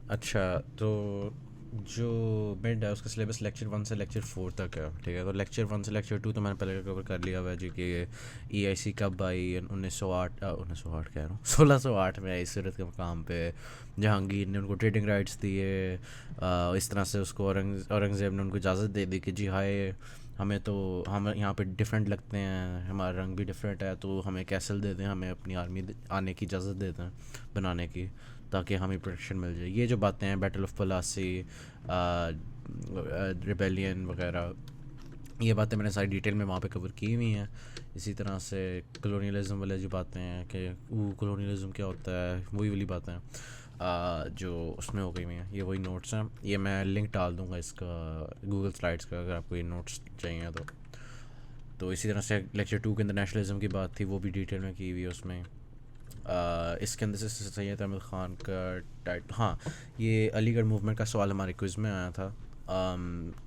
अच्छा, तो जो मिड है उसका सिलेबस लेक्चर 1 से लेक्चर 4 तक है, ठीक है। तो लेक्चर 1 से लेक्चर 2 तो मैंने पहले कवर कर लिया हुआ है जी कि ईआईसी कब आई। 1908, 1908 कह रहा हूँ 1608 में आई सूरत के मकाम पे। जहांगीर ने उनको ट्रेडिंग राइट्स दिए। इस तरह से उसको औरंगज़ेब ने उनको इजाज़त दे दी कि जी हाय, हमें तो हम यहाँ पे डिफरेंट लगते हैं, हमारा रंग भी डिफरेंट है, तो हमें कैसल दे दें, हमें अपनी आर्मी आने की इजाज़त दे दें बनाने की, ताकि हमें प्रोटेक्शन मिल जाए। ये जो बातें हैं, बैटल ऑफ पलासी, रिबेलियन वगैरह, ये बातें मैंने सारी डिटेल में वहाँ पे कवर की हुई हैं। इसी तरह से कलोनियलिज्म वाले जो बातें हैं कि वो कलोनियलिज्म क्या होता है, वही वाली बातें हैं जो उसमें हो गई हुई हैं। ये वही नोट्स हैं, ये मैं लिंक डाल दूँगा इसका गूगल स्लाइड्स का, अगर आपको ये नोट्स चाहिए तो इसी तरह से लेक्चर 2 के अंदर नेशनलिज्म की बात थी, वो भी डिटेल में की हुई है उसमें। इसके अंदर से सैयद अहमद ख़ान का टाइट, हाँ, ये अलीगढ़ मूवमेंट का सवाल हमारे क्विज़ में आया था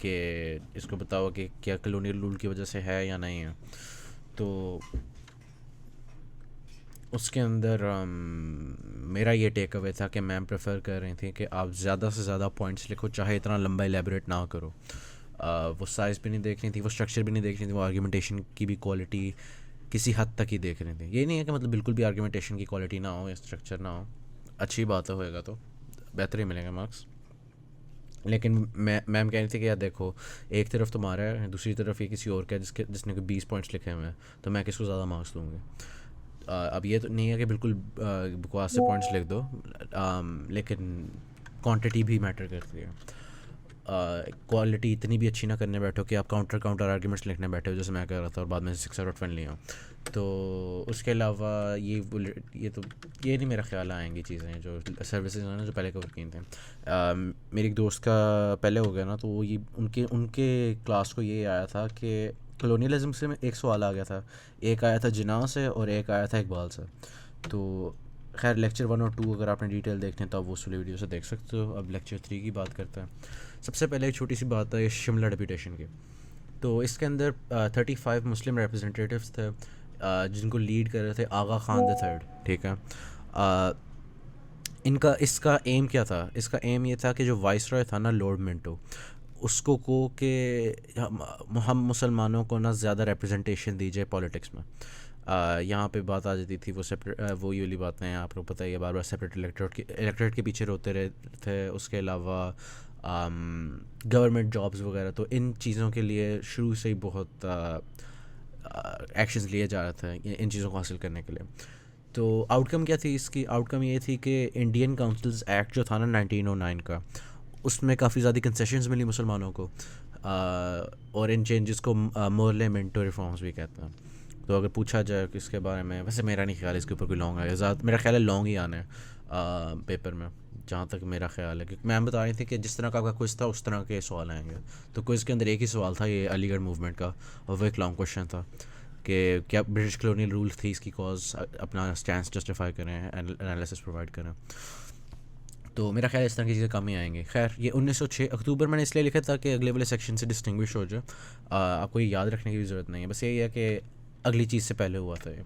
कि इसको बताओ कि क्या कलोनियल रूल की वजह से है या नहीं है। तो उसके अंदर मेरा ये टेक अवे था कि मैम प्रेफर कर रही थी कि आप ज़्यादा से ज़्यादा पॉइंट्स लिखो, चाहे इतना लंबा एलेबरेट ना करो। वो साइज़ भी नहीं देख रही थी, वो स्ट्रक्चर भी नहीं देख रही थी, वो आर्गूमेंटेशन की भी क्वालिटी किसी हद तक ही देख रहे थे। ये नहीं है कि मतलब बिल्कुल भी आर्गूमेंटेशन की क्वालिटी ना हो या स्ट्रक्चर ना हो, अच्छी बात होएगा तो बेहतर ही मिलेगा मार्क्स। लेकिन मैम कह रही थी कि यार देखो, एक तरफ तुम्हारा है, दूसरी तरफ ये किसी और का है जिसने कोई 20 पॉइंट्स लिखे हुए हैं, तो मैं किसको ज़्यादा मार्क्स दूंगी। अब ये तो नहीं है कि बिल्कुल बकवास से पॉइंट्स लिख दो, लेकिन क्वांटिटी भी मैटर करती है। क्वालिटी इतनी भी अच्छी ना करने बैठो कि आप काउंटर काउंटर आर्ग्यूमेंट्स लिखने बैठे हो, जैसे मैं कर रहा था, और बाद में 6 आउट ऑफ 10 लिया। तो उसके अलावा ये तो ये नहीं मेरा ख्याल आएंगी चीज़ें जो सर्विसेज हैं ना, जो पहले कवर की थी। मेरे एक दोस्त का पहले हो गया ना, तो वो ये उनके उनके क्लास को ये आया था कि कलोनियलिज्म से में एक सवाल आ गया था। एक आया था जिन्ना से और एक आया था इकबाल से। तो खैर लेक्चर 1 और 2 अगर आपने डिटेल देखते हैं तो आप वो वाली वीडियो से देख सकते हो। अब लेक्चर 3 की बात करते हैं। सबसे पहले एक छोटी सी बात है शिमला डेपुटेशन की। तो इसके अंदर 35 मुस्लिम रिप्रेजेंटेटिव्स थे, जिनको लीड कर रहे थे आगा खान द थर्ड, ठीक है। अ, इनका इसका एम क्या था? इसका एम ये था कि जो वाइस रॉय था ना, लॉर्ड मिंटो, उसको को कि हम मुसलमानों को ना ज़्यादा रिप्रेजेंटेशन दी जाए पॉलिटिक्स में। यहाँ पे बात आ जाती थी वो सेपरेट, वो ये वाली बातें हैं, आपको पता ही है, बार बार सेपरेट इलेक्टोरेट के पीछे रोते रहे थे। उसके अलावा गवर्नमेंट जॉब्स वगैरह, तो इन चीज़ों के लिए शुरू से ही बहुत एक्शंस लिए जा रहे थे इन चीज़ों को हासिल करने के लिए। तो आउटकम क्या थी इसकी? आउटकम ये थी कि इंडियन काउंसिल्स एक्ट जो था ना 1909 का, उसमें काफ़ी ज़्यादा कंसेशंस मिली मुसलमानों को। और इन चेंजेस को मोरले मिंटो रिफॉर्म्स भी कहते हैं। तो अगर पूछा जाए कि इसके बारे में, वैसे मेरा नहीं ख्याल इसके ऊपर कोई लॉन्ग आएगा, ज़्यादा मेरा ख्याल है लॉन्ग ही आना है पेपर में, जहाँ तक मेरा ख्याल है। क्योंकि मैम बता रही थी कि जिस तरह का आपका क्विज़ था उस तरह के सवाल आएंगे। तो क्विज़ के अंदर एक ही सवाल था, ये अलीगढ़ मूवमेंट का, और वो एक लॉन्ग क्वेश्चन था कि क्या ब्रिटिश कॉलोनियल रूल थी इसकी कॉज, अपना स्टैंड जस्टिफाई करें, एनालिसिस प्रोवाइड करें। तो मेरा ख्याल इस तरह की चीज़ें कम ही आएंगी। खैर, ये 1906 अक्टूबर मैंने इसलिए लिखा था कि अगले वाले सेक्शन से डिस्टिंग्विश हो जाए। आपको ये याद रखने की भी ज़रूरत नहीं है, बस यही है कि अगली चीज़ से पहले हुआ था ये।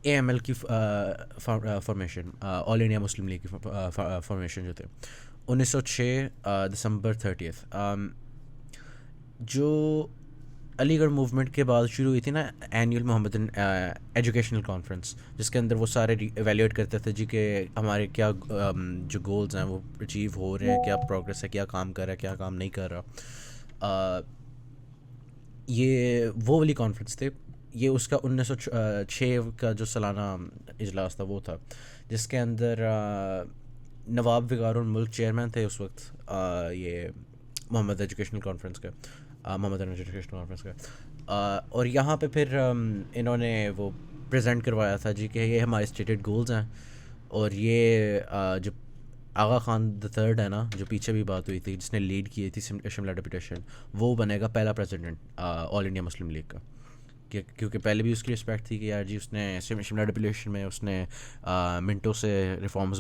AML की formation, all India Muslim league की फॉर्मेशन जो थे 1906 दिसंबर 30th, जो अलीगढ़ मूवमेंट के बाद शुरू हुई थी ना एनुअल मोहम्मदन एजुकेशनल कॉन्फ्रेंस, जिसके अंदर वो सारे एवेल्यूएट करते थे जी कि हमारे क्या जो गोल्स हैं वो अचीव हो रहे हैं, क्या प्रोग्रेस है, क्या काम कर रहा है, क्या काम नहीं कर रहा। ये वो वाली कॉन्फ्रेंस थे। ये उसका 1906 का जो सालाना इजलास था वो था, जिसके अंदर नवाब विगारुल मुल्क चेयरमैन थे उस वक्त, ये मोहम्मद एजुकेशनल कॉन्फ्रेंस का, मोहम्मद एजुकेशनल कॉन्फ्रेंस का। और यहाँ पे फिर इन्होंने वो प्रेजेंट करवाया था जी कि ये हमारे स्टेटेड गोल्स हैं, और ये जो आगा खान द थर्ड है ना, जो पीछे भी बात हुई थी, जिसने लीड की थी शिमला डेपुटेशन, वो बनेगा पहला president all India Muslim league का। क्योंकि पहले भी उसकी रिस्पेक्ट थी कि यार जी उसने शिमला डेपुटेशन में उसने मिंटो से रिफॉर्म्स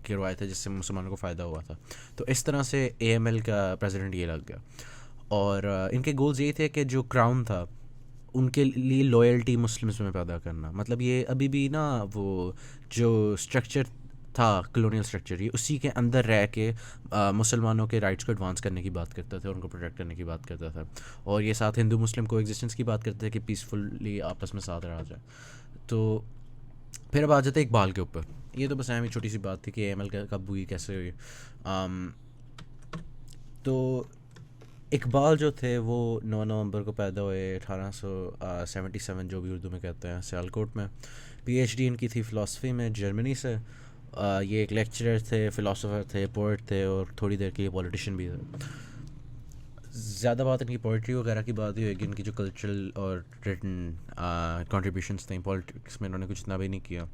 करवाए थे, जिससे मुसलमानों को फ़ायदा हुआ था। तो इस तरह से AML का प्रेसिडेंट ये लग गया। और इनके गोल्स ये थे कि जो क्राउन था उनके लिए लॉयल्टी मुस्लिम्स में पैदा करना। मतलब ये अभी भी ना वो जो स्ट्रक्चर था कॉलोनियल स्ट्रक्चर, ये उसी के अंदर रह के मुसलमानों के राइट्स को एडवांस करने की बात करता था, उनको प्रोटेक्ट करने की बात करता था, और ये साथ हिंदू मुस्लिम को एग्जिस्टेंस की बात करते थे कि पीसफुली आपस में साथ रहा जाए। तो फिर अब आ जाते हैं इकबाल के ऊपर। ये तो बस अहम ही छोटी सी बात थी कि एम एल कब हुई, कैसे हुई। तो इकबाल जो थे वो 9 नवंबर को पैदा हुए 1877, जो भी उर्दू में कहते हैं, सियालकोट में। पीएचडी इनकी थी फ़िलासफ़ी में, जर्मनी से। ये एक लेक्चरर थे, फ़िलासफ़र थे, पोइट थे, और थोड़ी देर के लिए पॉलिटिशियन भी थे। ज़्यादा बात इनकी पोइट्री वगैरह की बात ही होगी, इनकी जो कल्चरल और रिटन कंट्रीब्यूशंस थे, पॉलिटिक्स में इन्होंने कुछ इतना भी नहीं किया।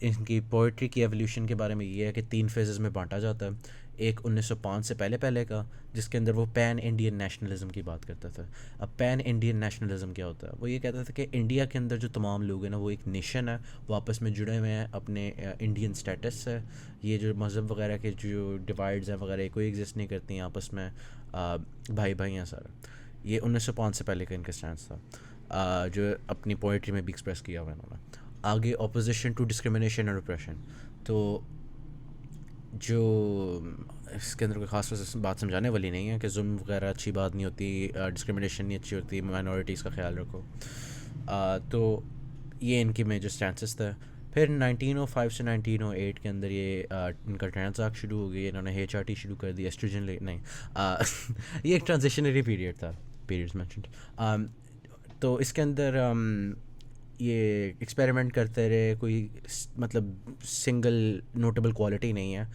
इनकी पोइट्री की एवोल्यूशन के बारे में ये है कि 3 फेजेस में बांटा जाता है। एक 1905 से पहले का, जिसके अंदर वो पैन इंडियन नेशनलिज्म की बात करता था। अब पैन इंडियन नेशनलिज्म क्या होता है? वो ये कहता था कि इंडिया के अंदर जो तमाम लोग हैं ना, वो एक नेशन है, वो आपस में जुड़े हुए हैं, अपने इंडियन स्टेटस है। ये जो मज़हब वगैरह के जो डिवाइड्स हैं वगैरह, कोई एग्जिस्ट नहीं करती हैं आपस में, भाई भाई हैं सारा। ये 1905 से पहले का इनका स्टैंड था, जो अपनी पोइट्री में भी एक्सप्रेस किया हुआ इन्होंने। आगे अपोजिशन टू डिस्क्रिमिनेशन और रिप्रेशन। तो जो इसके अंदर कोई ख़ास बात समझाने वाली नहीं है कि जुल्म वगैरह अच्छी बात नहीं होती, डिस्क्रिमिनेशन नहीं अच्छी होती, माइनॉरिटीज़ का ख्याल रखो। तो ये इनकी मेजर स्टैंसेस थे। फिर 1905 से 1908 के अंदर ये इनका ट्रांसैक्ट शुरू हो गई, इन्होंने HRT शुरू कर दी, एस्ट्रोजन नहीं ये एक ट्रांजिशनरी पीरियड था, पीरियड्स मैंशनड। तो इसके अंदर ये एक्सपेरिमेंट करते रहे, कोई मतलब सिंगल नोटेबल क्वालिटी नहीं है।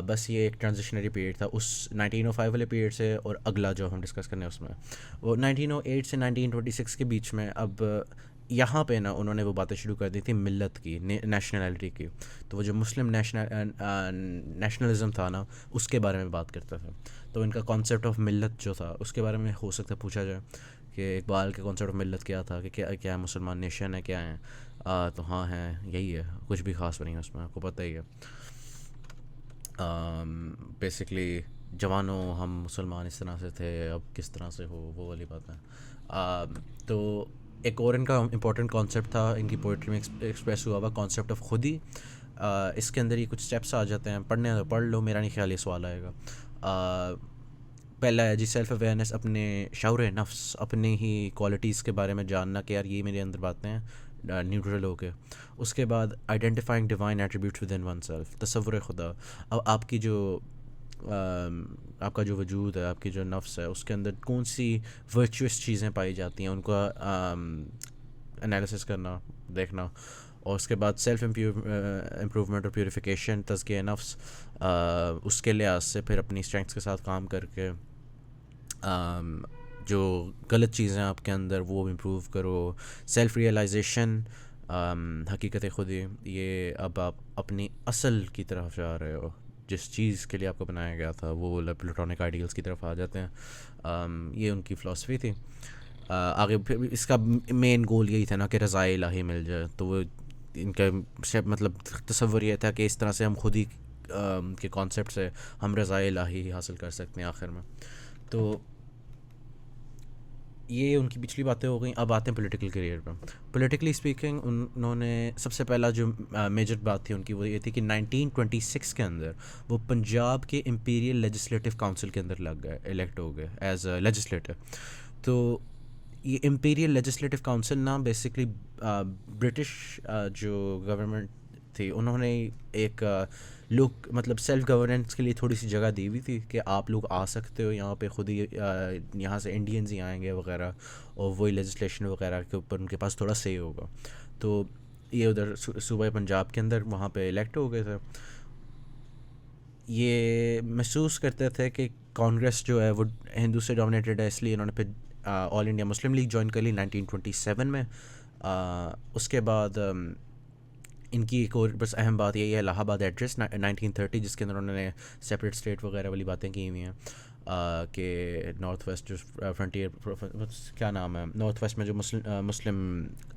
बस ये एक ट्रांजिशनरी पीरियड था उस 1905 वाले पीरियड से, और अगला जो हम डिस्कस करने उसमें वो 1908 से 1926 के बीच में। अब यहाँ पे ना उन्होंने वो बातें शुरू कर दी थी मिल्लत की, नेशनैलिटी की। तो वो जो मुस्लिम नेशनलिज्म था ना, उसके बारे में बात करता था। तो इनका कॉन्सेप्ट ऑफ मिल्लत जो था, उसके बारे में हो सकता है पूछा जाए कि इकबाल के कॉन्सेप्ट ऑफ मिल्लत क्या था, कि क्या मुसलमान नेशन है, क्या है? तो हाँ है, यही है, कुछ भी ख़ास नहीं है उसमें, आपको पता ही है। बेसिकली जवानों हम मुसलमान इस तरह से थे, अब किस तरह से हो, वो वाली बात है। तो एक और इनका इम्पोर्टेंट कॉन्सेप्ट था इनकी पोइट्री में एक्सप्रेस हुआ कॉन्सेप्ट ऑफ खुदी। इसके अंदर ये कुछ स्टेप्स आ जाते हैं, पढ़ने तो पढ़ लो, मेरा नहीं ख्याल ये सवाल आएगा। पहला है जी सेल्फ अवेयरनेस, अपने शऊर नफ्स, अपने ही क्वालिटीज़ के बारे में जानना कि यार ये मेरे अंदर बातें हैं, न्यूट्रल होके। उसके बाद identifying divine attributes within oneself, तसव्वुर खुदा। अब आपकी जो आपका जो वजूद है, आपकी जो नफ्स है, उसके अंदर कौन सी वर्चुअस चीज़ें पाई जाती हैं, उनका एनालिसिस करना, देखना। और उसके बाद सेल्फ इम्प्रूवमेंट और प्यूरिफिकेशन, तज़किया नफ्स, उसके लिहाज से फिर अपनी स्ट्रेंथ्स के साथ काम करके जो गलत चीज़ें आपके अंदर वो इम्प्रूव करो। सेल्फ रियलाइजेशन, हकीकत खुदी, ये अब आप अपनी असल की तरफ जा रहे हो, जिस चीज़ के लिए आपको बनाया गया था, वो प्लेटोनिक आइडियल्स की तरफ आ जाते हैं। ये उनकी फ़िलासफ़ी थी। आगे फिर इसका मेन गोल यही था ना कि रज़ाए इलाही मिल जाए। तो वो इनका मतलब तसव्वुर ये था कि इस तरह से हम खुद ही के कॉन्सेप्ट से हम रज़ाए इलाही हासिल कर सकते हैं आखिर में। तो ये उनकी पिछली बातें हो गई। अब आते हैं पॉलिटिकल करियर पर। पॉलिटिकली स्पीकिंग उन्होंने सबसे पहला जो मेजर बात थी उनकी वो ये थी कि 1926 के अंदर वो पंजाब के इंपीरियल लेजिस्लेटिव काउंसिल के अंदर लग गए, इलेक्ट हो गए एज अ लेजिस्लेटर। तो ये इंपीरियल लेजिस्लेटिव काउंसिल ना बेसिकली ब्रिटिश जो गवर्नमेंट थी, उन्होंने एक लोग मतलब सेल्फ गवर्नेंस के लिए थोड़ी सी जगह दी हुई थी कि आप लोग आ सकते हो यहाँ पे, खुद ही यहाँ से इंडियंस ही आएंगे वगैरह, और वही लेजिस्लेशन वगैरह के ऊपर उनके पास थोड़ा सही होगा। तो ये उधर सूबा पंजाब के अंदर वहाँ पे इलेक्ट हो गए थे। ये महसूस करते थे कि कांग्रेस जो है वो हिंदू से डोमिनेटेड है, इसलिए इन्होंने फिर all India Muslim league join कर ली 1927 में। उसके बाद इनकी एक और बस अहम बात यही है इलाहाबाद एड्रेस 1930, जिसके अंदर उन्होंने सेपरेट स्टेट वगैरह वाली बातें की हुई हैं कि नॉर्थ वेस्ट जो फ्रंटियर, क्या नाम है, नॉर्थ वेस्ट में जो मुस्लिम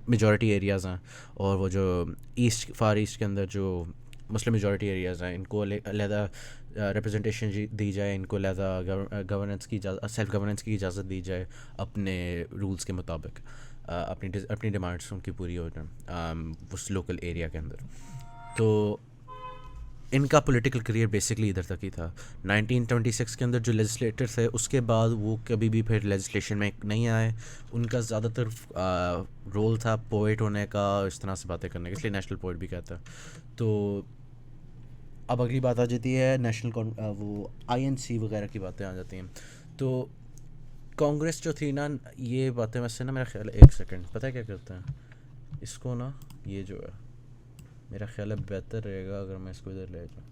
मेजॉरिटी एरियाज़ हैं, और वो जो ईस्ट फार ईस्ट के अंदर जो मुस्लिम मेजॉरिटी एरियाज़ हैं, इनको अलहदा रिप्रेजेंटेशन दी जाए, इनको अलहदा गवर्नेंस की सेल्फ गवर्नेंस की इजाज़त दी जाए अपने रूल्स के मुताबिक, अपनी डिमांड्स उनकी पूरी हो जाए उस लोकल एरिया के अंदर। तो इनका पॉलिटिकल करियर बेसिकली इधर तक ही था। 1926 के अंदर जो लेजिस्लेटर थे उसके बाद वो कभी भी फिर लेजिस्लेशन में नहीं आए। उनका ज़्यादातर रोल था पोइट होने का, इस तरह से बातें करने का, इसलिए नेशनल पोइट भी कहता है। तो अब अगली बात आ जाती है वो आईएनसी वगैरह की बातें आ जाती हैं। तो कांग्रेस जो थी ना, ये बातें वैसे ना, मेरा ख्याल है, एक सेकंड, पता है क्या करते हैं इसको ना, ये जो है मेरा ख्याल है बेहतर रहेगा अगर मैं इसको इधर ले जाऊँ।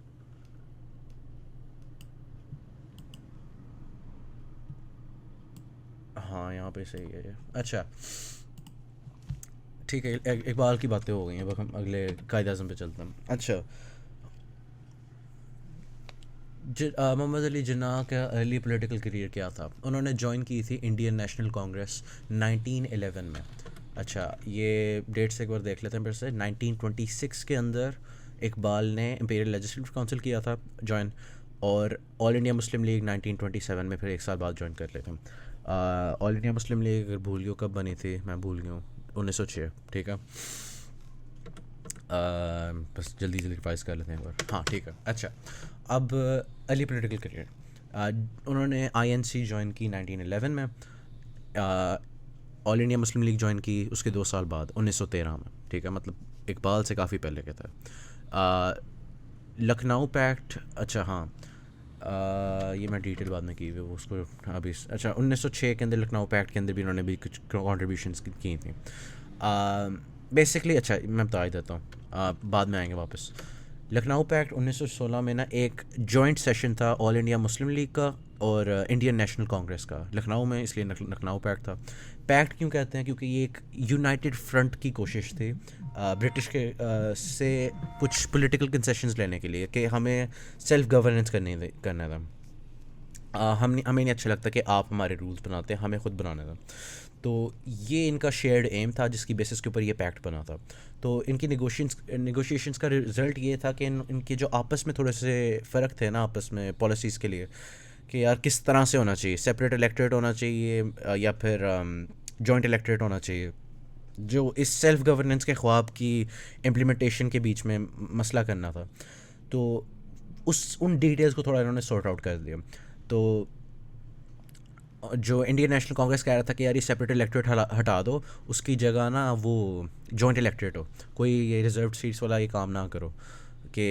हाँ यहाँ पे सही है ये। अच्छा ठीक है, इकबाल की बातें हो गई हैं, अब हम अगले कायद अज़म पे चलते हैं। अच्छा, मोहम्मद अली जिन्ना का अर्ली पॉलिटिकल करियर क्या था? उन्होंने ज्वाइन की थी इंडियन नेशनल कांग्रेस 1911 में। अच्छा, ये डेट्स एक बार देख लेते हैं फिर से। 1926 के अंदर इकबाल ने इंपीरियल लेजिस्लेटिव काउंसिल किया था ज्वाइन, और ऑल इंडिया मुस्लिम लीग 1927 में फिर एक साल बाद ज्वाइन कर लेते हैं। ऑल इंडिया मुस्लिम लीग अगर भूल गया कब बनी थी, मैं भूल गया हूँ, 1906, ठीक है। बस जल्दी जल्दी रिवाइज कर लेते हैं एक बार। हाँ ठीक है। अच्छा, अब अर्ली पॉलिटिकल करियर, उन्होंने आईएनसी ज्वाइन की 1911 में, all India Muslim league join की उसके 2 साल बाद 1913 में, ठीक है, मतलब इकबाल से काफ़ी पहले के था। लखनऊ पैक्ट, अच्छा हाँ, ये मैं डिटेल बाद में की हुई वो उसको अभी। अच्छा, 1906 के अंदर लखनऊ पैक्ट के अंदर भी उन्होंने भी कुछ कॉन्ट्रीब्यूशंस की थी बेसिकली। अच्छा मैं बता ही देता हूँ, बाद में आएंगे वापस। लखनऊ पैक्ट 1916 में ना एक जॉइंट सेशन था ऑल इंडिया मुस्लिम लीग का और इंडियन नेशनल कांग्रेस का लखनऊ में, इसलिए लखनऊ पैक्ट था। पैक्ट क्यों कहते हैं? क्योंकि ये एक यूनाइटेड फ्रंट की कोशिश थी ब्रिटिश के से कुछ पॉलिटिकल कंसेशंस लेने के लिए, कि हमें सेल्फ गवर्नेंस करना था। हमें नहीं अच्छा लगता कि आप हमारे रूल्स बनाते हैं, हमें ख़ुद बनाना था। तो ये इनका शेयर्ड एम था जिसकी बेसिस के ऊपर ये पैक्ट बना था। तो इनकी नेगोशिएशंस का रिज़ल्ट ये था कि इनके जो आपस में थोड़े से फ़र्क थे ना आपस में पॉलिसीज़ के लिए, कि यार किस तरह से होना चाहिए, सेपरेट इलेक्टेड होना चाहिए या फिर जॉइंट इलेक्टेड होना चाहिए, जो इस सेल्फ गवर्नेंस के ख्वाब की इम्प्लीमेंटेशन के बीच में मसला करना था। तो उन डिटेल्स को थोड़ा इन्होंने सॉर्ट आउट कर दिया। तो जो इंडियन नेशनल कांग्रेस कह रहा था कि यार ये सेपरेट इलेक्टेड हटा दो, उसकी जगह ना वो जॉइंट इलेक्टेड हो, कोई ये रिजर्व सीट्स वाला ये काम ना करो कि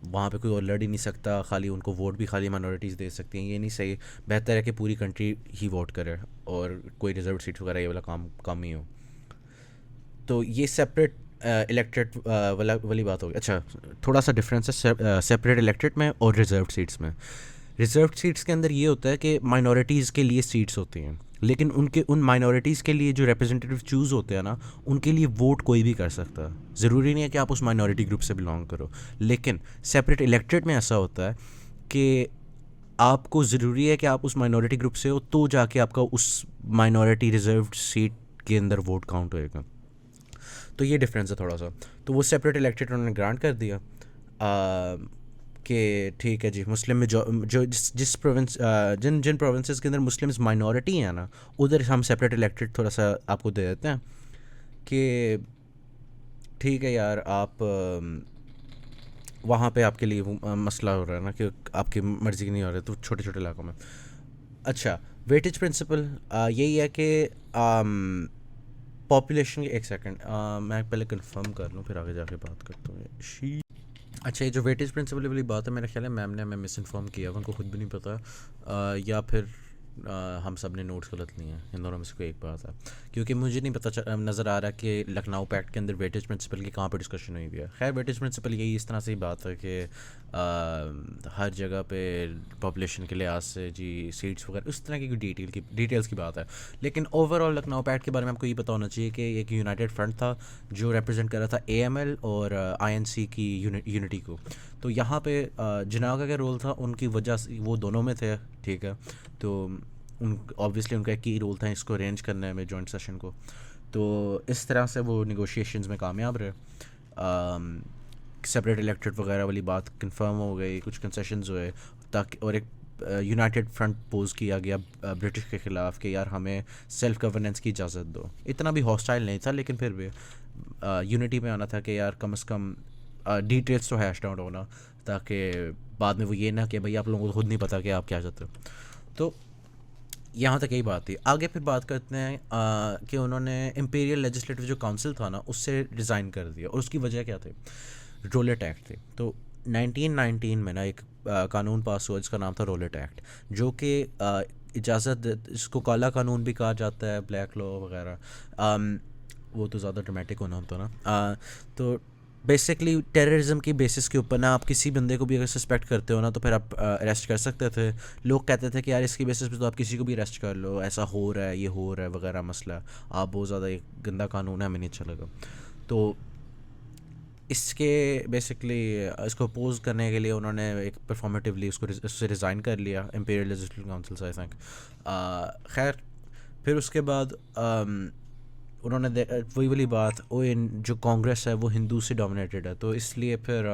वहाँ पे कोई और लड़ ही नहीं सकता, खाली उनको वोट भी खाली माइनॉरिटीज़ दे सकती हैं, ये नहीं सही। बेहतर है कि पूरी कंट्री ही वोट करे और कोई रिजर्व सीट्स वगैरह ये वाला काम कम ही हो। तो ये सेपरेट इलेक्टेड वाली बात होगी। अच्छा, थोड़ा सा डिफरेंस है सेपरेट इलेक्टेड में और रिजर्व सीट्स में। रिजर्व सीट्स के अंदर ये होता है कि माइनॉरिटीज़ के लिए सीट्स होती हैं, लेकिन उन माइनॉरिटीज़ के लिए जो रिप्रेजेंटेटिव चूज़ होते हैं ना, उनके लिए वोट कोई भी कर सकता है। ज़रूरी नहीं है कि आप उस माइनॉरिटी ग्रुप से बिलोंग करो। लेकिन सेपरेट इलेक्टेड में ऐसा होता है कि आपको ज़रूरी है कि आप उस माइनॉरिटी ग्रुप से हो, तो जाके आपका उस माइनॉरिटी रिजर्व सीट के अंदर वोट काउंट होएगा। तो ये डिफरेंस है थोड़ा सा। तो वो सेपरेट इलेक्टेड उन्होंने ग्रांट कर दिया कि ठीक है जी, मुस्लिम में जो जिस प्रोविंस जिन प्रोविंसेस के अंदर मुस्लिम्स माइनॉरिटी हैं ना, उधर हम सेपरेट इलेक्टेड थोड़ा सा आपको दे देते हैं कि ठीक है यार, आप वहाँ पे आपके लिए मसला हो रहा है ना कि आपकी मर्ज़ी नहीं हो रही, तो छोटे छोटे इलाकों में। अच्छा, वेटेज प्रिंसिपल यही है कि पॉपुलेशन, एक सेकंड मैं पहले कंफर्म कर लूँ फिर आगे जाके बात करता हूँ। अच्छा, ये जो वेटेज प्रिंसिपल वाली बात है, मेरा ख्याल है मैम ने हमें मिस इन्फॉर्म किया, उनको खुद भी नहीं पता या फिर हम सब ने नोट्स गलत लिए हैं, इन दोनों में से कोई एक बात है। क्योंकि मुझे नहीं पता नज़र आ रहा कि लखनऊ पैक्ट के अंदर वेटेज प्रिंसिपल की कहाँ पे डिस्कशन हुई है। खैर, वेटेज प्रिंसिपल यही इस तरह से ही बात है कि हर जगह पे पॉपुलेशन के लिहाज से जी सीट्स वगैरह उस तरह की डिटेल्स की बात है। लेकिन ओवरऑल लखनऊ पैक्ट के बारे में आपको ये पता होना चाहिए कि एक यूनाइटेड फ्रंट था जो रिप्रेजेंट कर रहा था एएमएल और आईएनसी की यूनिटी को। तो यहाँ पे जिन्ना का क्या रोल था, उनकी वजह से वो दोनों में थे, ठीक है। तो ऑब्वियसली उनका की रोल था इसको अरेंज करने में, जॉइंट सेशन को। तो इस तरह से वो निगोशिएशंस में कामयाब रहे। सेपरेट इलेक्टेड वगैरह वाली बात कंफर्म हो गई, कुछ कंसेशंस हुए, ताकि और एक यूनाइटेड फ्रंट पोज किया गया ब्रिटिश के ख़िलाफ़ कि यार हमें सेल्फ गवर्नेंस की इजाज़त दो। इतना भी हॉस्टाइल नहीं था, लेकिन फिर भी यूनिटी में आना था कि यार कम से कम डिटेल्स तो हैश आउट होना, ताकि बाद में वो ये ना कि भाई आप लोगों को खुद नहीं पता कि आप क्या चाहते हो। तो यहाँ तक यही बात थी। आगे फिर बात करते हैं कि उन्होंने इम्पीरियल लेजिस्लेटिव जो काउंसिल था ना उससे रिज़ाइन कर दिया, और उसकी वजह क्या थी? रोलेट एक्ट थे। तो 1919 में ना एक कानून पास हुआ जिसका नाम था रोलेट एक्ट, जो कि इजाज़त, इसको काला कानून भी कहा जाता है, ब्लैक लॉ वगैरह। वो तो ज़्यादा ड्रामेटिक होना होता ना। तो बेसिकली टेररिज्म की बेसिस के ऊपर ना आप किसी बंदे को भी अगर सस्पेक्ट करते हो ना तो फिर आप अरेस्ट कर सकते थे। लोग कहते थे कि यार इसकी बेसिस पे तो आप किसी को भी अरेस्ट कर लो, ऐसा हो रहा है, ये हो रहा है वगैरह मसला, आप बहुत ज़्यादा एक गंदा कानून है, हमें नहीं अच्छा लगा। तो इसके बेसिकली इसको अपोज करने के लिए उन्होंने एक परफॉर्मेटिवली उससे रिज़ाइन कर लिया इंपीरियल लेजिस्लेटिव काउंसिल से, आई थिंक। खैर फिर उसके बाद उन्होंने वही वाली बात, वो जो कांग्रेस है वो हिंदू से डोमिनेटेड है, तो इसलिए फिर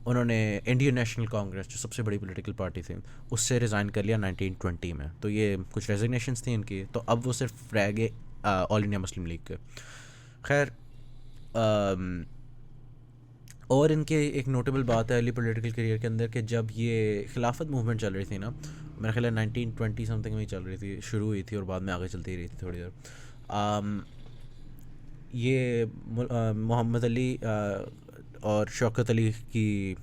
उन्होंने इंडियन नेशनल कांग्रेस जो सबसे बड़ी पॉलिटिकल पार्टी थी उससे रिज़ाइन कर लिया 1920 में। तो ये कुछ रेजिग्नेशंस थी इनकी, तो अब वो सिर्फ रह गए ऑल इंडिया मुस्लिम लीग के। खैर और इनके एक नोटेबल बात है अर्ली पॉलिटिकल करियर के अंदर कि जब ये खिलाफत मूवमेंट चल रही थी ना, मेरा ख्याल है 1920 समथिंग में ही चल रही थी, शुरू हुई थी और बाद में आगे चलती रही थी थोड़ी देर। ये मोहम्मद अली और शौकत अली की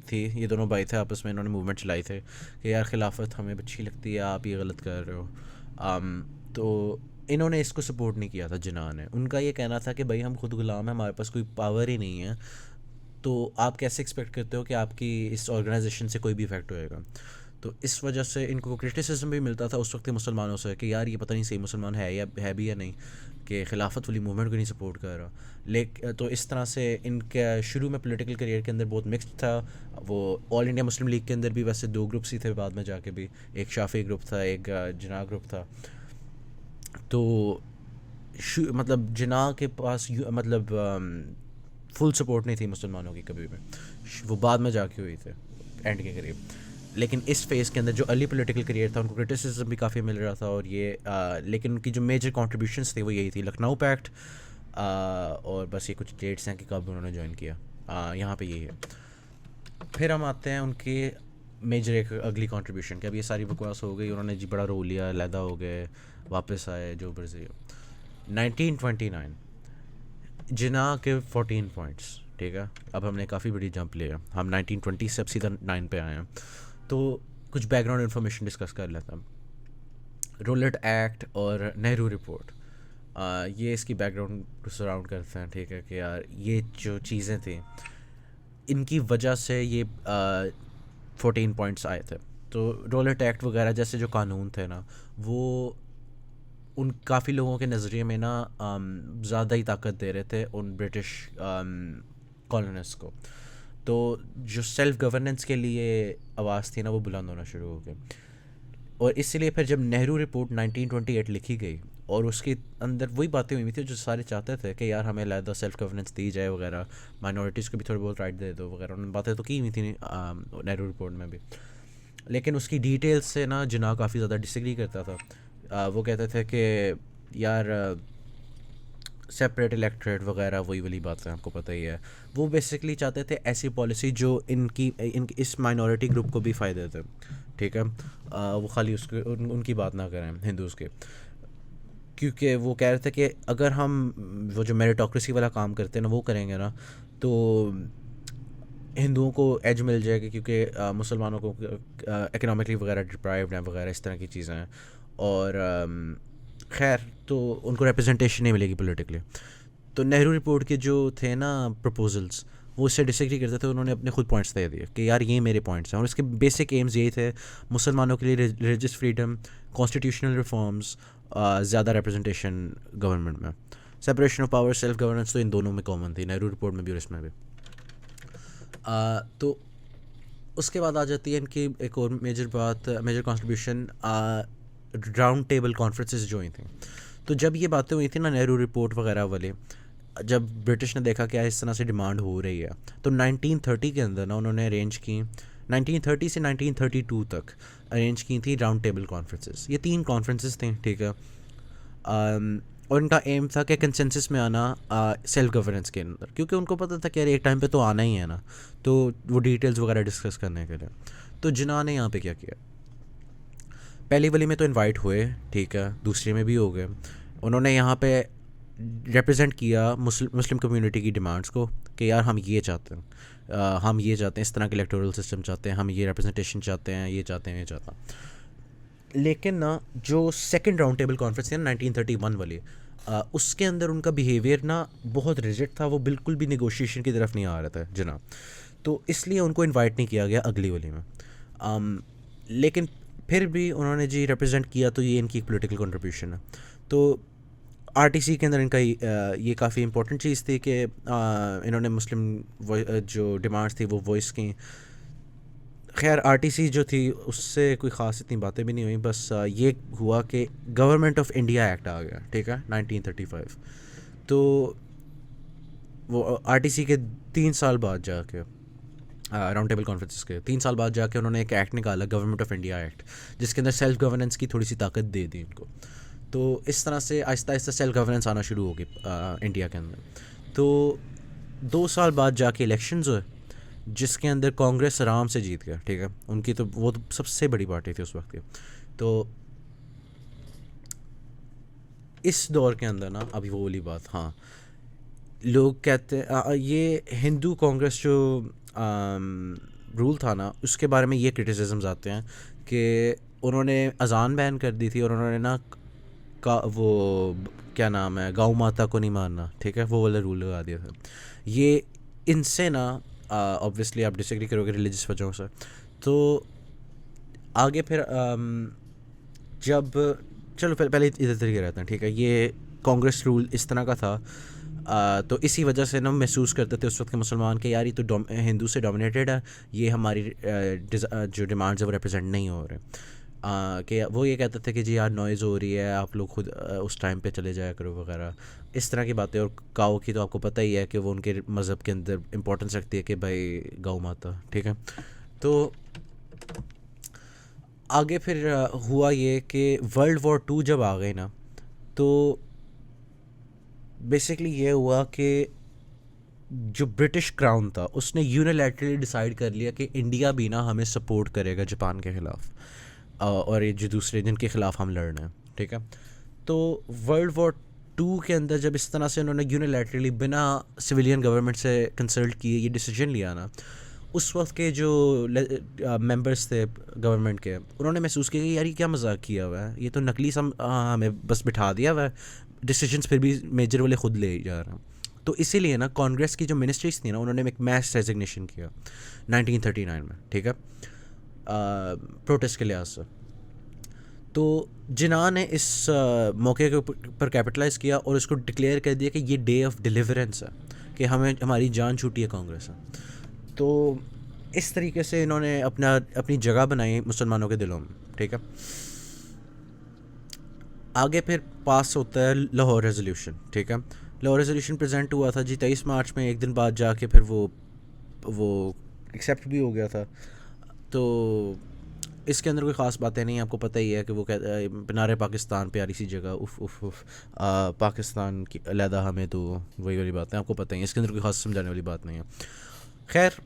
थी, ये दोनों भाई थे आपस में, इन्होंने मूवमेंट चलाई थे कि यार खिलाफत हमें अच्छी लगती है, आप ये गलत कर रहे हो। तो इन्होंने इसको सपोर्ट नहीं किया था जिन्ना ने। उनका ये कहना था कि भाई हम खुद गुलाम हैं, हमारे पास कोई पावर ही नहीं है, तो आप कैसे एक्सपेक्ट करते हो कि आपकी इस ऑर्गेनाइजेशन से कोई भी इफेक्ट होएगा। तो इस वजह से इनको क्रिटिसिज्म भी मिलता था उस वक्त के मुसलमानों से कि यार ये पता नहीं सही मुसलमान है या है भी या नहीं, कि खिलाफत वाली मूवमेंट को नहीं सपोर्ट कर रहा। तो इस तरह से इनका शुरू में पॉलिटिकल करियर के अंदर बहुत मिक्स्ड था। वो ऑल इंडिया मुस्लिम लीग के अंदर भी वैसे दो ग्रुप्स ही थे, बाद में जाके भी एक शाफी ग्रुप था, एक जिना ग्रुप था। तो मतलब जिना के पास मतलब फुल सपोर्ट नहीं थी मुसलमानों की कभी भी, वो बाद में जाके हुई थे एंड के करीब। लेकिन इस फेज़ के अंदर जो अर्ली पॉलिटिकल करियर था उनको क्रिटिसिज्म भी काफ़ी मिल रहा था, और ये लेकिन उनकी जो मेजर कंट्रीब्यूशंस थी वो यही थी, लखनऊ पैक्ट, और बस ये कुछ डेट्स हैं कि कब उन्होंने ज्वाइन किया, यहाँ पे यही है। फिर हम आते हैं उनके मेजर एक अगली कंट्रीब्यूशन कि अब ये सारी बकवास हो गई, उन्होंने जी बड़ा रोल लिया, लैदा हो गए, वापस आए जो मर्जी। 1929 जिना के 14 पॉइंट्स, ठीक है। अब हमने काफ़ी बड़ी जंप लिया, हम 1920 से अब सीधा 9 पे आए हैं। तो कुछ बैकग्राउंड इन्फॉर्मेशन डिस्कस कर लेता हूँ। रोलेट एक्ट और नेहरू रिपोर्ट, ये इसकी बैकग्राउंड को सराउंड करते हैं, ठीक है, कि यार ये जो चीज़ें थी इनकी वजह से ये 14 पॉइंट्स आए थे। तो रोलेट एक्ट वगैरह जैसे जो कानून थे ना, वो उन काफ़ी लोगों के नज़रिए में ना ज़्यादा ही ताकत दे रहे थे उन ब्रिटिश कॉलोनिस्ट को। तो जो सेल्फ गवर्नेंस के लिए आवाज़ थी ना वो बुलंद होना शुरू हो गई, और इसलिए फिर जब नेहरू रिपोर्ट 1928 लिखी गई और उसके अंदर वही बातें हुई थी जो सारे चाहते थे कि यार हमें अलहदा सेल्फ गवर्नेंस दी जाए वगैरह, माइनॉरिटीज़ को भी थोड़ी बहुत राइट दे दो वगैरह, उन्होंने बातें तो की हुई थी नेहरू रिपोर्ट में भी। लेकिन उसकी डिटेल्स से ना जिना काफ़ी ज़्यादा डिसएग्री करता था। वो कहते थे कि यार सेपरेट इलेक्ट्रेट वगैरह वही वाली बात है, आपको पता ही है। वो बेसिकली चाहते थे ऐसी पॉलिसी जो इनकी इस माइनॉरिटी ग्रुप को भी फ़ायदे दे, ठीक है। वो खाली उसके उनकी बात ना करें हिंदूज़ के, क्योंकि वो कह रहे थे कि अगर हम वो जो मेरिटोक्रेसी वाला काम करते हैं ना वो करेंगे ना तो हिंदुओं को एज मिल जाएगी, क्योंकि मुसलमानों को इकोनॉमिकली वगैरह डिप्राइव्ड हैं वगैरह इस तरह की चीज़ें हैं, और खैर तो उनको रिप्रेजेंटेशन नहीं मिलेगी पॉलिटिकली। तो नेहरू रिपोर्ट के जो थे ना प्रपोजल्स वो इससे डिसएग्री करते थे, उन्होंने अपने खुद पॉइंट्स दे दिए कि यार ये मेरे पॉइंट्स हैं, और इसके बेसिक एम्स यही थे मुसलमानों के लिए रिलीजियस फ्रीडम, कॉन्स्टिट्यूशनल रिफॉर्म्स, ज़्यादा रिप्रेजेंटेशन गवर्नमेंट में, separation of power, self governance, तो इन दोनों में कॉमन थी नेहरू रिपोर्ट में भी और इसमें भी। तो उसके बाद आ जाती है इनकी एक और मेजर बात, major contribution, round table conferences जो हुई थी। तो जब ये बातें हुई थी ना नेहरू रिपोर्ट वगैरह वाले, जब ब्रिटिश ने देखा क्या इस तरह से डिमांड हो रही है, तो 1930 के अंदर ना उन्होंने अरेंज की, 1930 से 1932 तक अरेंज की थी राउंड टेबल कॉन्फ्रेंसेस। ये 3 कॉन्फ्रेंसेस थी, ठीक है। और इनका एम था कि कंसेंसस में आना सेल्फ गवर्नेंस के अंदर, क्योंकि उनको पता था कि यार एक टाइम पे तो आना ही है ना, तो वो डिटेल्स वगैरह डिस्कस करने के लिए। तो जिन्ना ने यहाँ पे क्या किया, पहली वाली में तो इनवाइट हुए, ठीक है, दूसरी में भी हो गए। उन्होंने यहाँ पे रिप्रेजेंट किया मुस्लिम कम्युनिटी की डिमांड्स को कि यार हम ये चाहते हैं, हम ये चाहते हैं, इस तरह के इलेक्टोरल सिस्टम चाहते हैं, हम ये रिप्रेजेंटेशन चाहते हैं, ये चाहते हैं, ये चाहते हैं। लेकिन ना जो सेकंड राउंड टेबल कॉन्फ्रेंस थी ना 1931 वाली, उसके अंदर उनका बिहेवियर ना बहुत रिजिड था, वो बिल्कुल भी नेगोशिएशन की तरफ नहीं आ रहा था जना, तो इसलिए उनको इनवाइट नहीं किया गया अगली वाली में। लेकिन फिर भी उन्होंने जी रिप्रेजेंट किया, तो ये इनकी एक पॉलिटिकल कंट्रीब्यूशन है। तो आरटीसी के अंदर इनका ये काफ़ी इंपॉर्टेंट चीज़ थी कि इन्होंने मुस्लिम जो डिमांड्स थी वो वॉइस की। खैर आरटीसी जो थी उससे कोई ख़ास इतनी बातें भी नहीं हुई, बस ये हुआ कि गवर्नमेंट ऑफ इंडिया एक्ट आ गया, ठीक है, 1935। तो वो आरटीसी के 3 साल बाद जाके, राउंड टेबल कॉन्फ्रेंस के 3 साल बाद जाके उन्होंने एक एक्ट निकाला, गवर्नमेंट ऑफ इंडिया एक्ट, जिसके अंदर सेल्फ गवर्नेंस की थोड़ी सी ताकत दे दी इनको। तो इस तरह से आहिस्ता आहिस्ता सेल्फ गवर्नेंस आना शुरू होगी इंडिया के अंदर। तो 2 साल बाद जाके इलेक्शंस हुए, जिसके अंदर कांग्रेस आराम से जीत गया, ठीक है, उनकी तो वो तो सबसे बड़ी पार्टी थी उस वक्त की। तो इस दौर के अंदर ना अभी वो वाली बात, हाँ, लोग कहते हैं ये हिंदू कांग्रेस जो रूल था ना, उसके बारे में ये क्रिटिसिज्म्स आते हैं कि उन्होंने अजान बैन कर दी थी, और उन्होंने ना का वो क्या नाम है, गौ माता को नहीं मारना, ठीक है, वो वाला रूल लगा दिया था। ये इनसे ना ऑब्वियसली आप डिसएग्री करोगे रिलीजियस वजहों से। तो आगे फिर जब चलो पहले इधर तरीके रहते हैं, ठीक है, ये कांग्रेस रूल इस तरह का था। तो इसी वजह से ना महसूस करते थे उस वक्त के मुसलमान के यार ये तो हिंदू से डोमिनेटेड है, ये हमारी जो डिमांड्स है वो रिप्रेजेंट नहीं हो रहे। कि वो ये कहते थे कि जी यार नॉइज़ हो रही है, आप लोग खुद उस टाइम पे चले जाया करो वगैरह, इस तरह की बातें। और काऊ की तो आपको पता ही है कि वो उनके मज़हब के अंदर इंपॉर्टेंस रखती है कि भाई गौ माता, ठीक है। तो आगे फिर हुआ ये कि वर्ल्ड वॉर 2 जब आ गई ना, तो बेसिकली ये हुआ कि जो ब्रिटिश क्राउन था उसने यूनिलैटरली डिसाइड कर लिया कि इंडिया भी ना हमें सपोर्ट करेगा जापान के ख़िलाफ़, और ये जो दूसरे जिनके ख़िलाफ़ हम लड़ रहे हैं, ठीक है। तो वर्ल्ड वॉर 2 के अंदर जब इस तरह से उन्होंने यूनिलैटरली बिना सिविलियन गवर्नमेंट से कंसल्ट किए ये डिसीजन लिया ना, उस वक्त के जो मेंबर्स थे गवर्नमेंट के, उन्होंने महसूस किया कि यार ये क्या मजाक किया हुआ है, ये तो नकली हमें बस बिठा दिया हुआ है, डिसीजंस फिर भी मेजर वाले खुद ले जा रहे हैं। तो इसीलिए ना कांग्रेस की जो मिनिस्ट्रीज थी ना, उन्होंने एक मैस रेजिग्नेशन किया 1939 में, ठीक है, प्रोटेस्ट के लिहाज से। तो जिन्ना ने इस मौके के पर कैपिटलाइज़ किया और इसको डिक्लेयर कर दिया कि ये डे ऑफ डिलीवरेंस है, कि हमें हमारी जान छूटी है कांग्रेस से। तो इस तरीके से इन्होंने अपनी जगह बनाई मुसलमानों के दिलों में, ठीक है। आगे फिर पास होता है लाहौर रेजोल्यूशन, ठीक है। लाहौर रेजोल्यूशन प्रेजेंट हुआ था जी 23 मार्च में, एक दिन बाद जाके फिर वो एक्सेप्ट भी हो गया था। तो इसके अंदर कोई ख़ास बातें नहीं, आपको पता ही है कि वो कहता है मीनार पाकिस्तान प्यारी सी जगह, उफ उफ उफ, पाकिस्तान की अलहदा हमें, तो वही वाली बातें आपको पता ही है, इसके अंदर कोई ख़ास समझाने वाली बात नहीं है। खैर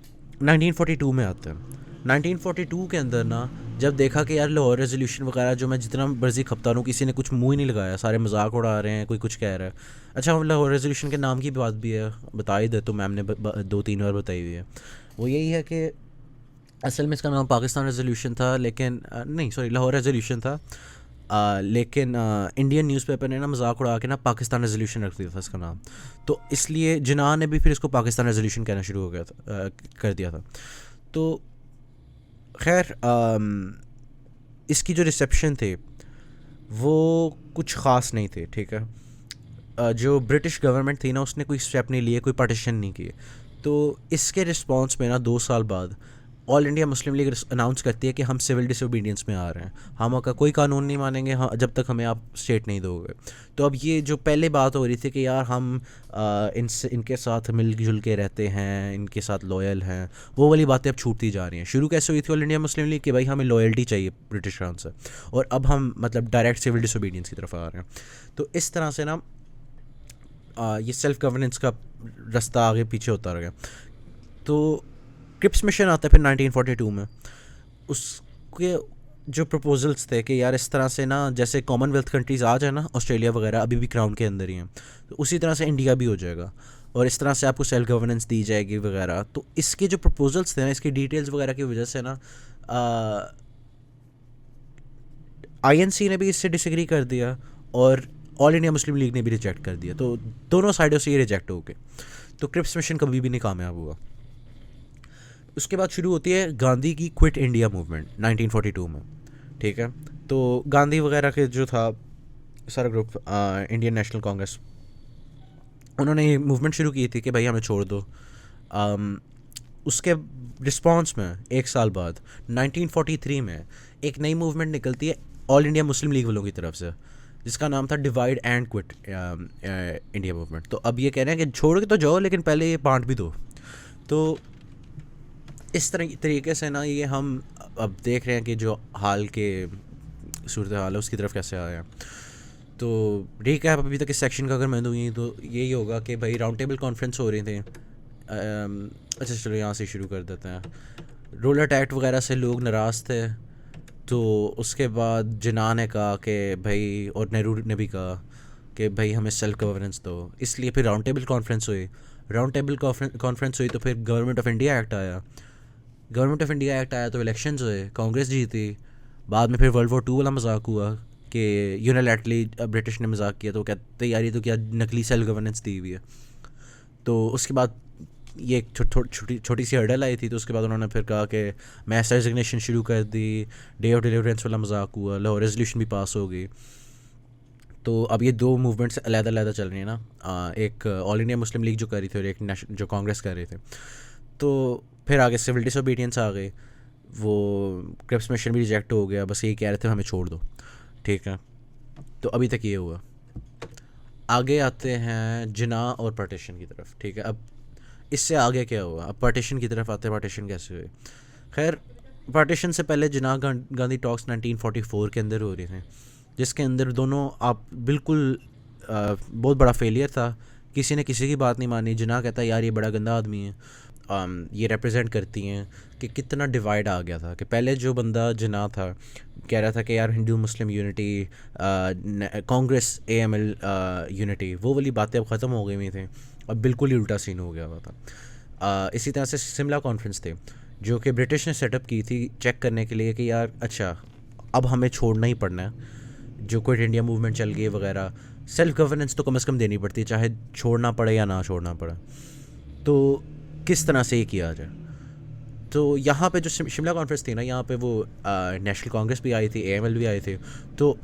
1942 में आते हैं। 1942 के अंदर ना जब देखा कि यार लाहौर रेजोल्यूशन वगैरह जो मैं जितना मर्जी खपता रहूँ, किसी ने कुछ मुंह ही नहीं लगाया, सारे मजाक उड़ा रहे हैं, कोई कुछ कह रहा है। अच्छा, लाहौर रेजोल्यूशन के नाम की बात भी है, बता ही दे, तो मैम ने 2-3 बार बताई हुई है। वो यही है कि असल में इसका नाम पाकिस्तान रेजोल्यूशन था, लेकिन नहीं सॉरी लाहौर रेजोल्यूशन था, लेकिन इंडियन न्यूज़पेपर ने ना मजाक उड़ा के ना पाकिस्तान रेजोल्यूशन रख दिया था इसका नाम। तो इसलिए जिन्ना ने भी फिर इसको पाकिस्तान रेजोल्यूशन कहना शुरू हो गया था, कर दिया था। तो खैर इसकी जो रिसेप्शन थे वो कुछ ख़ास नहीं थे, ठीक है। जो ब्रिटिश गवर्नमेंट थी ना, उसने कोई स्टेप नहीं लिए, कोई पार्टीशन नहीं किए। तो इसके रिस्पॉन्स में ना 2 साल बाद all India Muslim league announce करती है कि हम सिविल डिसोबीडियंस में आ रहे हैं, हम आपका कोई कानून नहीं मानेंगे हाँ जब तक हमें आप स्टेट नहीं दोगे। तो अब ये जो पहले बात हो रही थी कि यार हम इनके साथ मिलजुल के रहते हैं, इनके साथ लॉयल हैं, वो वाली बातें अब छूटती जा रही हैं। शुरू कैसे हुई थी ऑल इंडिया मुस्लिम लीग कि भाई हमें लॉयल्टी चाहिए ब्रिटिश क्राउन से, और अब हम मतलब डायरेक्ट सिविल डिसोबीडियंस की तरफ आ रहे हैं। तो इस तरह से ना ये सेल्फ गवर्नेंस का रास्ता आगे पीछे होता रह गया। तो क्रिप्स मिशन आता है फिर 1942 में। उसके जो प्रपोजल्स थे कि यार इस तरह से ना जैसे कॉमनवेल्थ कंट्रीज़ आ जाए ना, ऑस्ट्रेलिया वगैरह अभी भी क्राउन के अंदर ही हैं, तो उसी तरह से इंडिया भी हो जाएगा और इस तरह से आपको सेल्फ गवर्नेंस दी जाएगी वगैरह। तो इसके जो प्रपोजल्स थे ना, इसकी डिटेल्स वगैरह की वजह से ना आईएनसी ने भी इससे डिसएग्री कर दिया और ऑल इंडिया मुस्लिम लीग ने भी रिजेक्ट कर दिया। तो दोनों साइडों से ये रिजेक्ट हो गए। तो क्रिप्स मिशन कभी भी नहीं कामयाब हुआ। उसके बाद शुरू होती है गांधी की क्विट इंडिया मूवमेंट 1942 में, ठीक है। तो गांधी वगैरह के जो था सारा ग्रुप, इंडियन नेशनल कांग्रेस, उन्होंने ये मूवमेंट शुरू की थी कि भाई हमें छोड़ दो। उसके रिस्पांस में एक साल बाद 1943 में एक नई मूवमेंट निकलती है ऑल इंडिया मुस्लिम लीग वालों की तरफ से, जिसका नाम था divide and quit India movement. तो अब ये कह रहे हैं कि छोड़ के तो जाओ लेकिन पहले ये बांट भी दो। तो इस तरीके से ना ये हम अब देख रहे हैं कि जो हाल के सूरत हाल है उसकी तरफ कैसे आया है। तो रिकैप अभी तक इस सेक्शन का अगर मैं दूँ तो यही होगा कि भाई राउंड टेबल कॉन्फ्रेंस हो रही थी। अच्छा चलो यहाँ से शुरू कर देते हैं। रोलर एक्ट वगैरह से लोग नाराज़ थे, तो उसके बाद जिन्ना ने कहा कि भाई, और नेहरू ने भी कहा कि भाई हमें सेल्फ गवर्नेंस दो, इसलिए फिर राउंड टेबल कॉन्फ्रेंस हुई। राउंड टेबल कॉन्फ्रेंस हुई तो फिर गवर्नमेंट ऑफ इंडिया एक्ट आया। गवर्नमेंट ऑफ इंडिया एक्ट आया तो इलेक्शंस हुए, कांग्रेस जीती। बाद में फिर वर्ल्ड वॉर 2 वाला मजाक हुआ कि यूनिलैटरली ब्रिटिश ने मजाक किया, तो कहते यार ये तो क्या नकली सेल्फ गवर्नेंस दी हुई है। तो उसके बाद ये एक छोटी सी हर्डल आई थी। तो उसके बाद उन्होंने फिर कहा कि मैस रेजिग्नेशन शुरू कर दी, डे ऑफ डिलीवरेंस वाला मजाक हुआ, लाहौर रेजोल्यूशन भी पास हो गई। तो अब ये दो मूवमेंट्स अलग-अलग चल रही हैं ना, एक ऑल इंडिया मुस्लिम लीग जो कर रही थी और एक जो कांग्रेस कर रहे थे। तो फिर आगे सिविल डिसोबीडियंस आ गई, वो क्रिप्स मिशन भी रिजेक्ट हो गया, बस यही कह रहे थे हमें छोड़ दो, ठीक है। तो अभी तक ये हुआ। आगे आते हैं जिन्ना और पार्टीशन की तरफ, ठीक है। अब इससे आगे क्या हुआ, अब पार्टीशन की तरफ आते हैं। पार्टीशन कैसे हुई? खैर पार्टीशन से पहले जिन्ना गांधी टॉक्स 1944 के अंदर हो रही थी, जिसके अंदर दोनों आप बिल्कुल बहुत बड़ा फेलियर था। किसी ने किसी की बात नहीं मानी। जिन्ना कहता है यार ये बड़ा गंदा आदमी है। ये रिप्रेजेंट करती हैं कि कितना डिवाइड आ गया था कि पहले जो बंदा जिन्ना था कह रहा था कि यार Hindu Muslim unity, Congress AML unity, वो वाली बातें अब ख़त्म हो गई हुई थी। अब बिल्कुल ही उल्टा सीन हो गया हुआ था। इसी तरह से शिमला कॉन्फ्रेंस थी जो कि ब्रिटिश ने सेटअप की थी चेक करने के लिए कि यार अच्छा अब हमें छोड़ना ही पड़ना है, जो क्विट इंडिया मूवमेंट चल गई वगैरह, सेल्फ गवर्नेंस तो कम से कम देनी पड़ती है चाहे छोड़ना पड़े या ना छोड़ना पड़े। तो किस तरह से ये किया जाए? तो यहाँ पे जो शिमला कॉन्फ्रेंस थी ना, यहाँ पे वो नेशनल कांग्रेस भी आई थी, AML भी आई थी। तो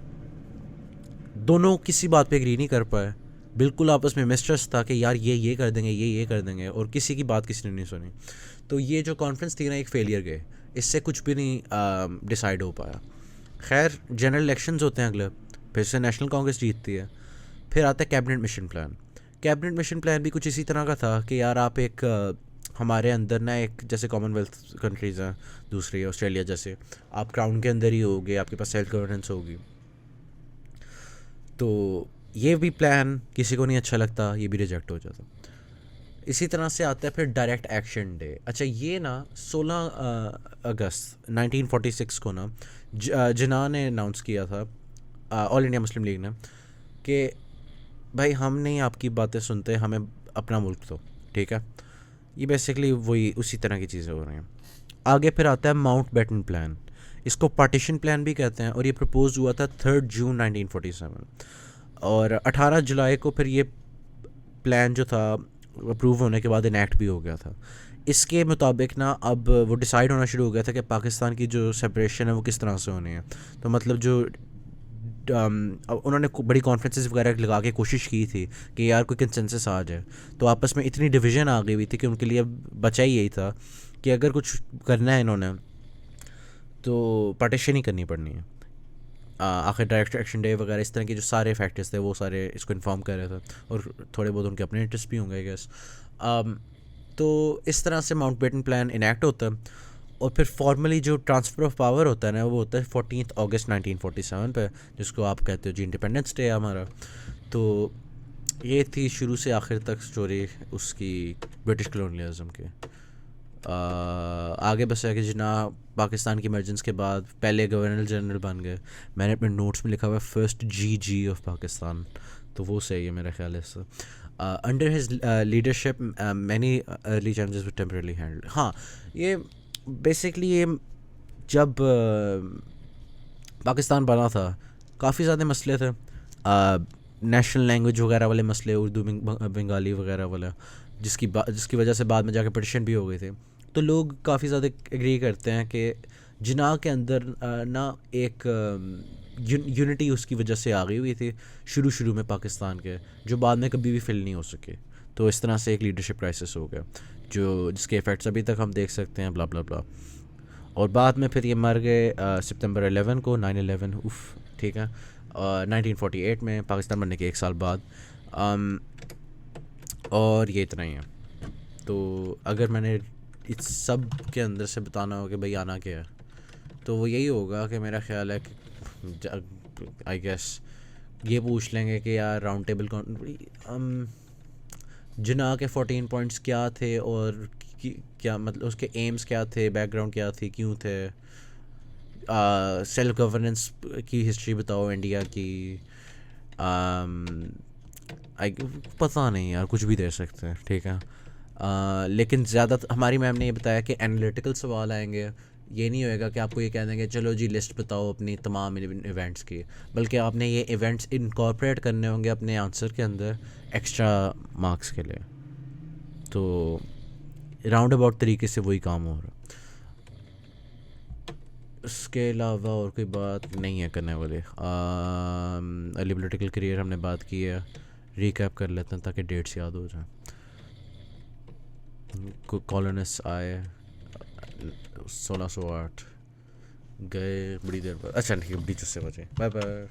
दोनों किसी बात पे एग्री नहीं कर पाए, बिल्कुल आपस में मिसट्रस्ट था कि यार ये कर देंगे, ये कर देंगे, और किसी की बात किसी ने नहीं सुनी। तो ये जो कॉन्फ्रेंस थी ना एक फेलियर गए, इससे कुछ भी नहीं डिसाइड हो पाया। खैर जनरल इलेक्शंस होते हैं अगले, फिर से नेशनल कांग्रेस जीतती है। फिर आता है cabinet mission plan. Cabinet mission plan भी कुछ इसी तरह का था कि यार आप एक हमारे अंदर ना एक जैसे कॉमनवेल्थ कंट्रीज़ हैं दूसरी ऑस्ट्रेलिया जैसे, आप क्राउन के अंदर ही होगे, आपके पास सेल्फ गवर्नेंस होगी। तो ये भी प्लान किसी को नहीं अच्छा लगता, ये भी रिजेक्ट हो जाता। इसी तरह से आता है फिर डायरेक्ट एक्शन डे। अच्छा ये ना 16 अगस्त 1946 को ना जिन्ना ने अनाउंस किया था, ऑल इंडिया मुस्लिम लीग ने, कि भाई हम नहीं आपकी बातें सुनते, हमें अपना मुल्क दो, ठीक है। ये बेसिकली वही उसी तरह की चीज़ें हो रही हैं। आगे फिर आता है माउंट बैटन प्लान, इसको पार्टीशन प्लान भी कहते हैं, और ये प्रपोज हुआ था 3 जून 1947, और 18 जुलाई को फिर ये प्लान जो था अप्रूव होने के बाद इनैक्ट भी हो गया था। इसके मुताबिक ना अब वो डिसाइड होना शुरू हो गया था कि पाकिस्तान की जो सेपरेशन है वो किस तरह से होनी है। तो मतलब जो उन्होंने बड़ी कॉन्फ्रेंसेस वगैरह लगा के कोशिश की थी कि यार कोई कंसेंसस आ जाए। तो आपस में इतनी डिवीज़न आ गई हुई थी कि उनके लिए बचा ही यही था कि अगर कुछ करना है इन्होंने तो पार्टीशन ही करनी पड़नी है। आखिर डायरेक्ट एक्शन डे वगैरह इस तरह के जो सारे फैक्टर्स थे वो सारे इसको इन्फॉर्म कर रहे थे, और थोड़े बहुत उनके अपने इंटरेस्ट भी होंगे आई गेस। तो इस तरह से माउंटबेटन प्लान इनैक्ट होता है, और फिर फॉर्मली जो ट्रांसफ़र ऑफ पावर होता है ना, वो होता है 14 अगस्त 1947 पे, जिसको आप कहते हो जी इंडिपेंडेंस डे है हमारा। तो ये थी शुरू से आखिर तक स्टोरी उसकी, ब्रिटिश कलोनियलिज्म की। आगे बस है कि जना पाकिस्तान की इमरजेंस के बाद पहले गवर्नर जनरल बन गए। मैंने अपने नोट्स में लिखा हुआ है फर्स्ट जी ऑफ पाकिस्तान, तो वो सही है मेरा ख्याल है इससे। Under his leadership many early challenges were temporarily handled. हाँ, ये बेसिकली ये जब पाकिस्तान बना था काफ़ी ज़्यादा मसले थे, नेशनल लैंग्वेज वगैरह वाले मसले, उर्दू बंगाली वगैरह वाला, जिसकी वजह से बाद में जाकर पटिशन भी हो गई थी। तो लोग काफ़ी ज़्यादा एग्री करते हैं कि जिनाह के अंदर ना एक यूनिटी उसकी वजह से आ गई हुई थी शुरू में पाकिस्तान के, जो बाद में कभी भी फिल नहीं हो सके। तो इस तरह से एक लीडरशिप क्राइसिस हो गया, जो जिसके इफ़ेक्ट्स अभी तक हम देख सकते हैं, ब्ला ब्ला ब्ला। और बाद में फिर ये मर गए सितंबर 11 को, 9/11 उफ, ठीक है, 1948 में, पाकिस्तान बनने के 1 साल बाद। और ये इतना ही है। तो अगर मैंने इस सब के अंदर से बताना हो कि भाई आना क्या है, तो वो यही होगा कि मेरा ख्याल है कि आई गेस ये पूछ लेंगे कि यार राउंड टेबल कौन, जिना के 14 पॉइंट्स क्या थे, और क्या मतलब उसके एम्स क्या थे, बैकग्राउंड क्या थी, क्यों थे, सेल्फ गवर्नेंस की हिस्ट्री बताओ इंडिया की। आई पता नहीं यार, कुछ भी दे सकते हैं, ठीक है। लेकिन ज़्यादा हमारी मैम ने ये बताया कि एनालिटिकल सवाल आएंगे। ये नहीं होएगा कि आपको ये कह देंगे चलो जी लिस्ट बताओ अपनी तमाम इवेंट्स की, बल्कि आपने ये इवेंट्स इनकॉर्पोरेट करने होंगे अपने आंसर के अंदर एक्स्ट्रा मार्क्स के लिए। तो राउंड अबाउट तरीके से वही काम हो रहा। उसके अलावा और कोई बात नहीं है करने वाले। अर्ली पॉलिटिकल करियर हमने बात की है, रिकैप कर लेते हैं ताकि डेट्स याद हो जाए। कॉलोनिस्ट आए 1608, गए बड़ी देर बाद। अच्छा ठीक है, 20 से बजे। Bye bye.